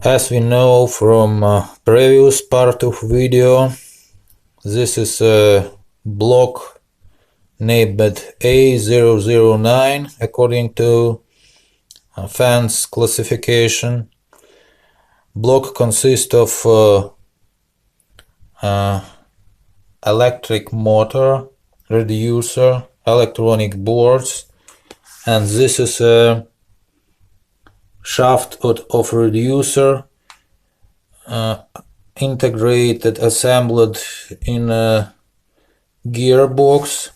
As we know from previous part of video, this is a block named A009 according to Fendt's classification. Block consists of electric motor, reducer, electronic boards, and this is a shaft of reducer integrated, assembled in a gearbox,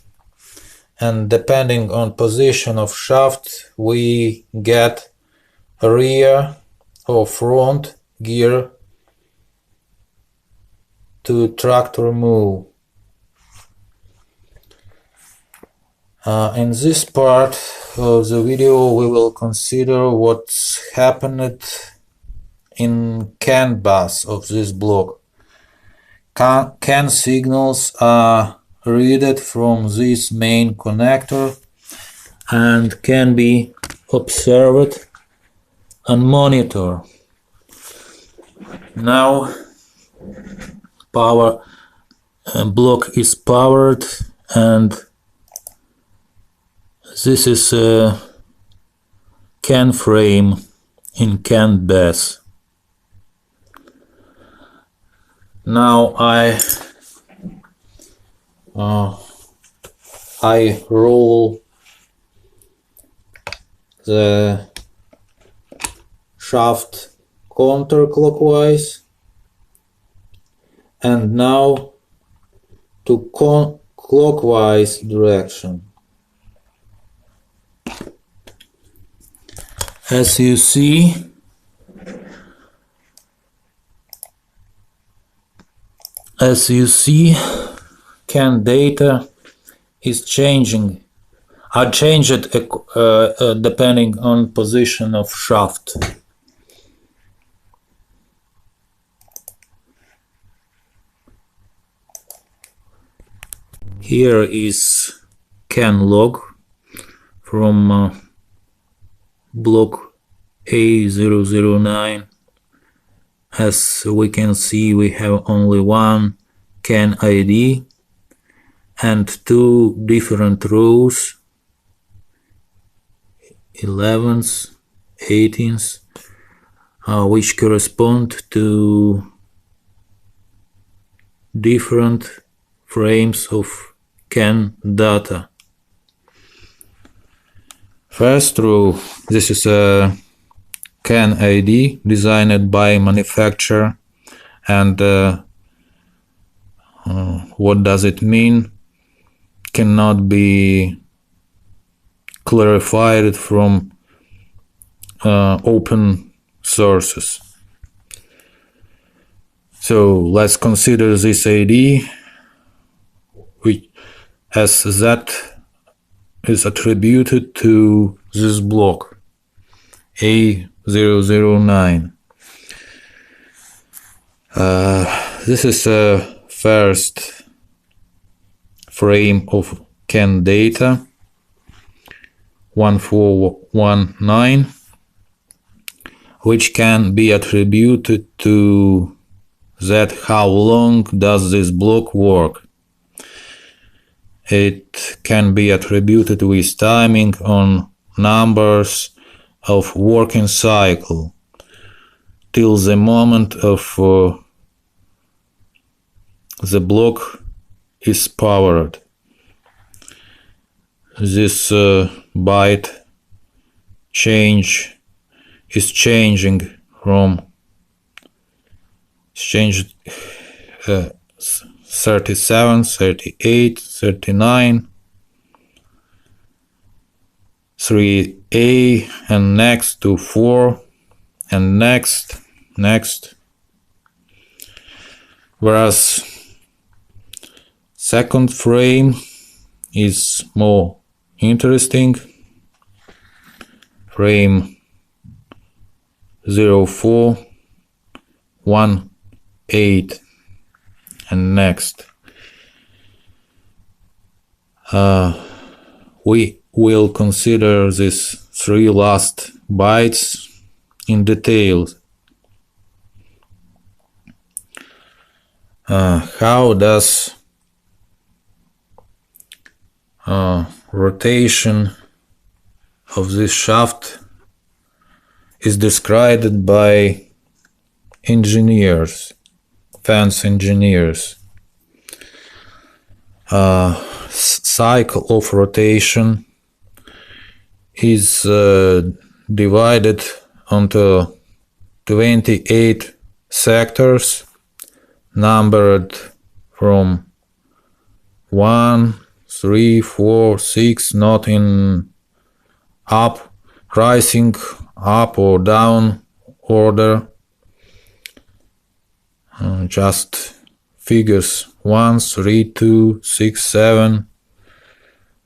and depending on position of shaft we get a rear or front gear to tractor move. In this part of the video we will consider what's happened in CAN bus of this block. CAN signals are read from this main connector and can be observed and monitored. Now power block is powered, and this is a CAN frame in CAN bus. Now I roll the shaft counterclockwise, and now to clockwise direction. As you see, CAN data is changed depending on position of shaft. Here is CAN log from block A009. As we can see, we have only one CAN ID and two different rows, 11s, 18s, which correspond to different frames of CAN data. First row, this is a CAN ID designed by manufacturer, and what does it mean cannot be clarified from open sources. So let's consider this ID, which as that is attributed to this block A009. This is a first frame of CAN data 1419, which can be attributed to that how long does this block work. It can be attributed with timing on numbers of working cycle till the moment of the block is powered. This byte is changing from 37, 38, 39, 3A, and next to 4, and next. Whereas second frame is more interesting. Frame 0418 and next. We will consider these three last bytes in detail. How does rotation of this shaft is described by engineers, Fendt engineers. Cycle of rotation is divided onto 28 sectors numbered from 1, 3, 4, 6, not in up, rising, up or down order, just figures 1, 3, 2, 6, 7,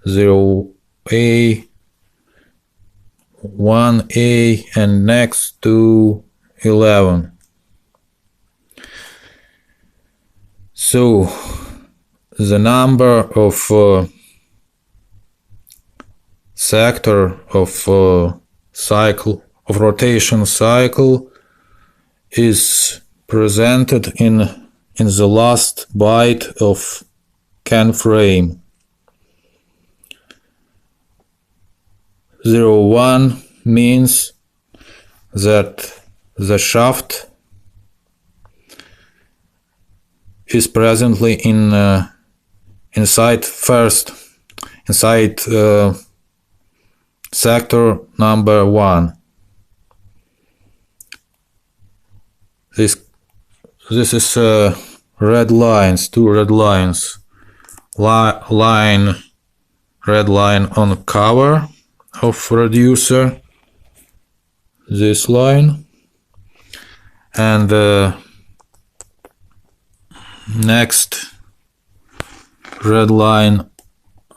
0A, 1A, and next to 11. So the number of sector of cycle of rotation cycle is presented in the last byte of CAN frame. 01 means that the shaft is presently inside sector number 1. This is red lines, two red lines. Red line on cover of reducer, this line, and next red line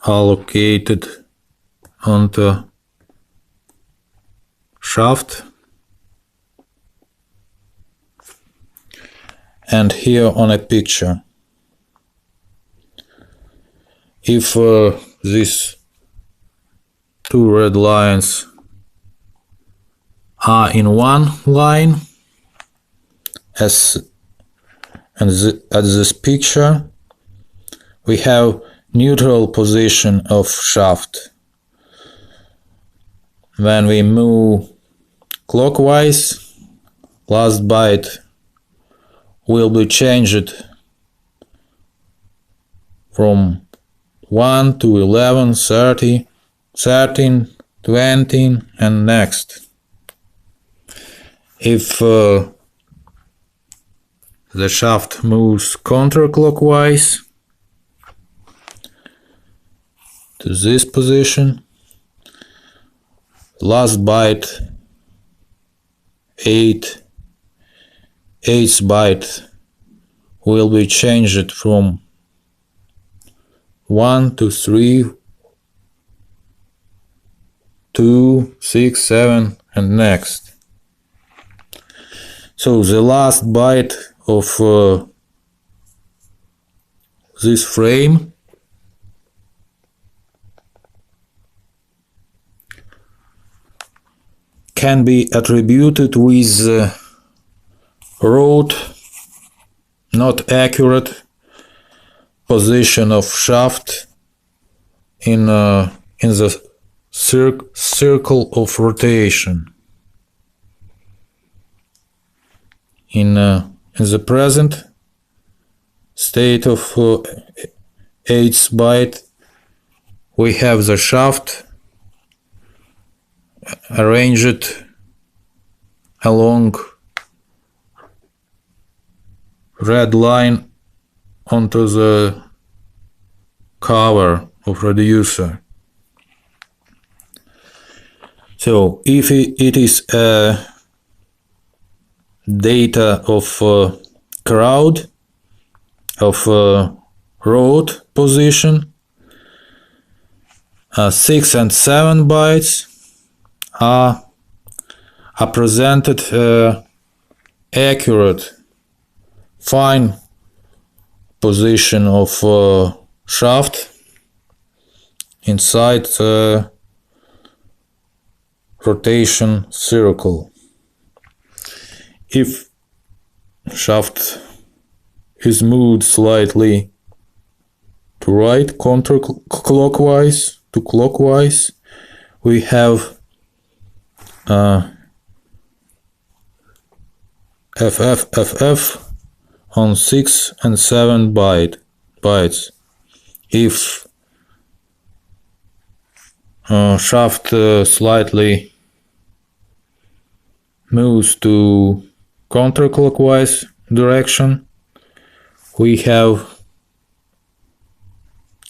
allocated onto shaft, and here on a picture, if these two red lines are in one line, at this picture we have neutral position of shaft. When we move clockwise, last byte will be changed from 1 to 11, 30, 13, 20, and next. If the shaft moves counterclockwise to this position, last byte, 8th byte will be changed from 1 to 3, 2, 6, 7, and next. So the last byte of this frame can be attributed with road not accurate position of shaft in the circle of rotation. In the present state of 8th byte, we have the shaft arranged along red line onto the cover of reducer. So if it is data of crowd of road position, 6 and 7 bytes are presented accurate, fine position of shaft inside the rotation circle. If shaft is moved slightly to right, counterclockwise to clockwise. We have FF on 6 and 7 bytes. If shaft slightly moves to counterclockwise direction, we have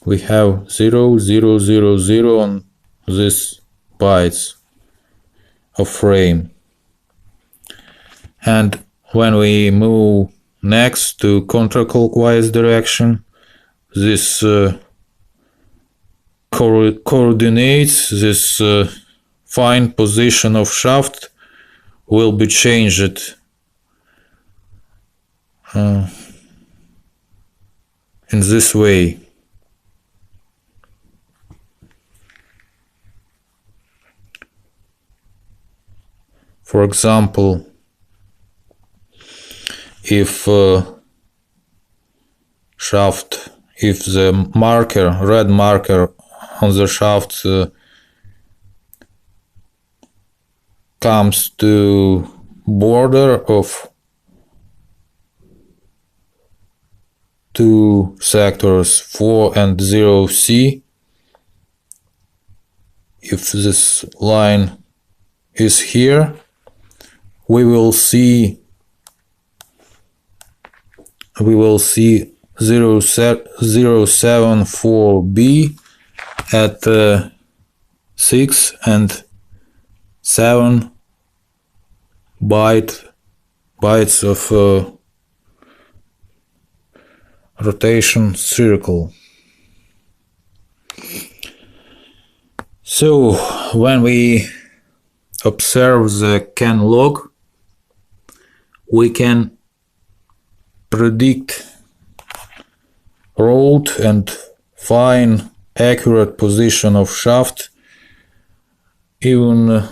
0, 0, 0, 0 on this bytes of frame. And when we move next to counterclockwise direction, this coordinates, this fine position of shaft will be changed in this way. For example, if the red marker on the shaft comes to border of two sectors 4 and 0C, if this line is here, we will see 074B at 6 and 7 bytes of rotation circle. So when we observe the CAN log, we can predict road and fine accurate position of shaft even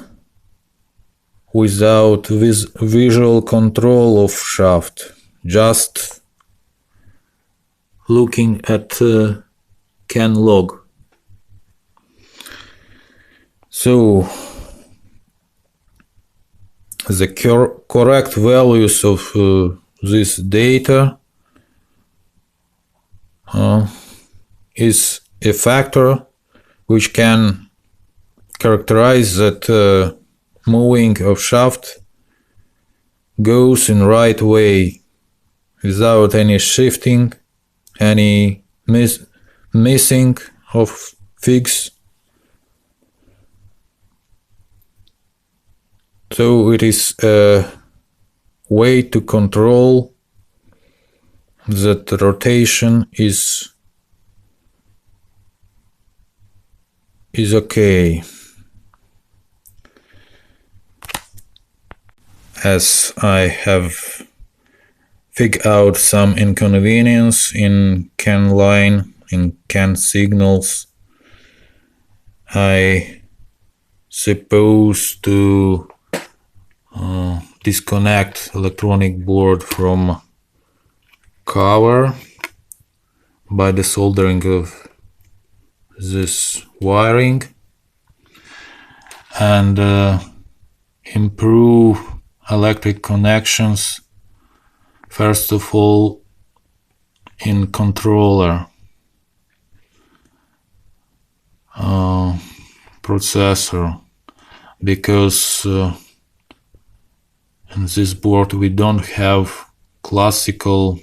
without visual control of shaft, just looking at CAN log. So the correct values of this data is a factor which can characterize that moving of shaft goes in right way without any shifting, any missing of figs. So it is a way to control that the rotation is okay. As I have figured out some inconvenience in CAN line, in CAN signals, I suppose to disconnect electronic board from cover by desoldering of this wiring and improve electric connections, first of all in controller processor, because in this board we don't have classical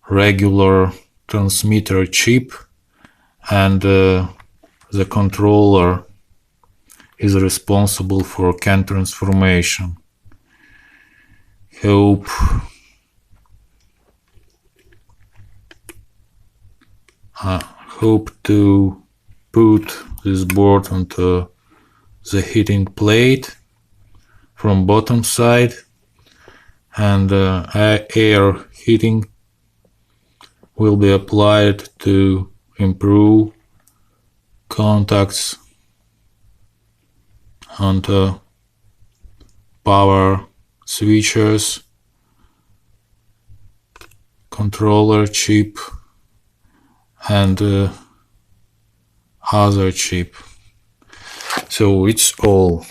regular transmitter chip, and the controller is responsible for CAN transformation. Hope to put this board onto the heating plate from bottom side, and air heating will be applied to improve contacts onto power switches, controller chip and other chip. So it's all